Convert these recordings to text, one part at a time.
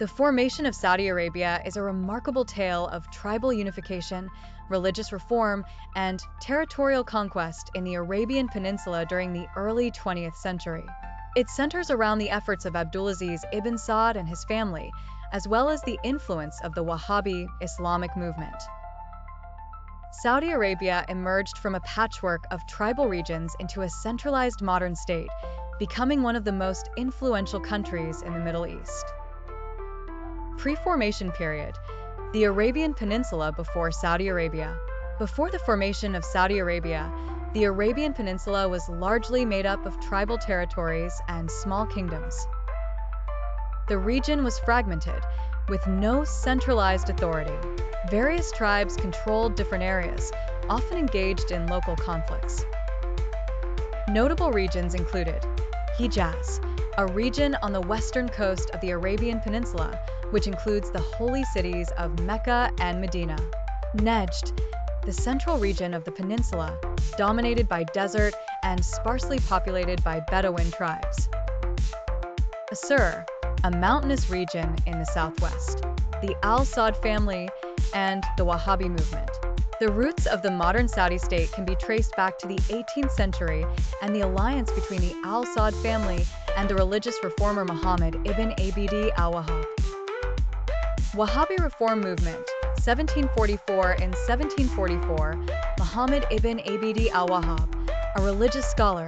The formation of Saudi Arabia is a remarkable tale of tribal unification, religious reform, and territorial conquest in the Arabian Peninsula during the early 20th century. It centers around the efforts of Abdulaziz Ibn Saud and his family, as well as the influence of the Wahhabi Islamic movement. Saudi Arabia emerged from a patchwork of tribal regions into a centralized modern state, becoming one of the most influential countries in the Middle East. Pre-formation period: the Arabian Peninsula before Saudi Arabia. Before the formation of Saudi Arabia, the Arabian Peninsula was largely made up of tribal territories and small kingdoms. The region was fragmented, with no centralized authority. Various tribes controlled different areas, often engaged in local conflicts. Notable regions included Hijaz, a region on the western coast of the Arabian Peninsula, which includes the holy cities of Mecca and Medina. Najd, the central region of the peninsula, dominated by desert and sparsely populated by Bedouin tribes. Asir, a mountainous region in the southwest. The Al Saud family and the Wahhabi movement. The roots of the modern Saudi state can be traced back to the 18th century and the alliance between the Al Saud family and the religious reformer Muhammad ibn Abd al-Wahhab. Wahhabi reform movement, 1744. In 1744, Muhammad ibn Abd al-Wahhab, a religious scholar,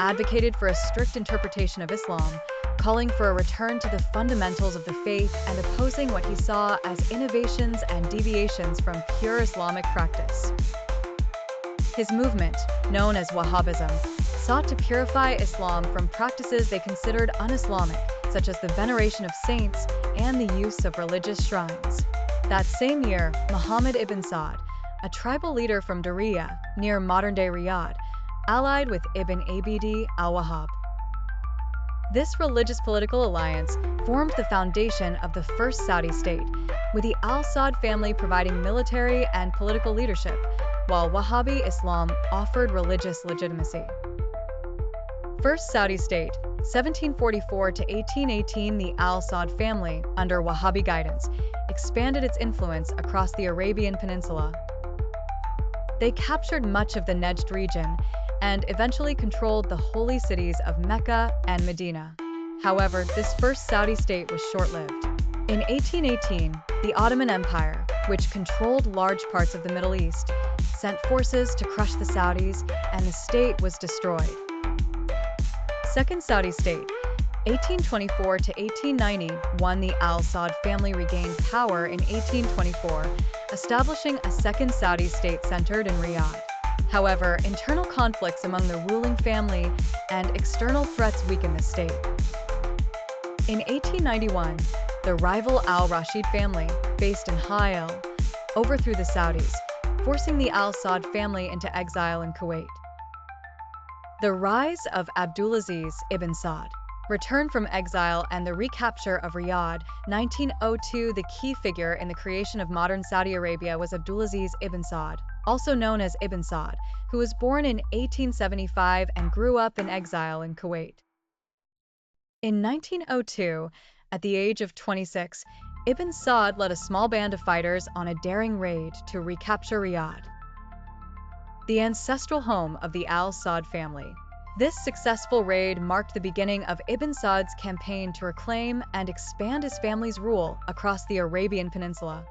advocated for a strict interpretation of Islam, calling for a return to the fundamentals of the faith and opposing what he saw as innovations and deviations from pure Islamic practice. His movement, known as Wahhabism, sought to purify Islam from practices they considered un-Islamic, such as the veneration of saints and the use of religious shrines. That same year, Muhammad ibn Saud, a tribal leader from Diriyah, near modern-day Riyadh, allied with Ibn Abd al-Wahhab. This religious political alliance formed the foundation of the first Saudi state, with the Al Saud family providing military and political leadership, while Wahhabi Islam offered religious legitimacy. First Saudi state, 1744 to 1818. The Al Saud family, under Wahhabi guidance, expanded its influence across the Arabian Peninsula. They captured much of the Najd region and eventually controlled the holy cities of Mecca and Medina. However, this first Saudi state was short-lived. In 1818, the Ottoman Empire, which controlled large parts of the Middle East, sent forces to crush the Saudis, and the state was destroyed. Second Saudi state, 1824 to 1891. The Al Saud family regained power in 1824, establishing a second Saudi state centered in Riyadh. However, internal conflicts among the ruling family and external threats weakened the state. In 1891, the rival Al-Rashid family, based in Ha'il, overthrew the Saudis, forcing the Al Saud family into exile in Kuwait. The rise of Abdulaziz Ibn Saud, return from exile, and the recapture of Riyadh, 1902. The key figure in the creation of modern Saudi Arabia was Abdulaziz Ibn Saud, also known as Ibn Saud, who was born in 1875 and grew up in exile in Kuwait. In 1902, at the age of 26, Ibn Saud led a small band of fighters on a daring raid to recapture Riyadh, the ancestral home of the Al Saud family. This successful raid marked the beginning of Ibn Saud's campaign to reclaim and expand his family's rule across the Arabian Peninsula.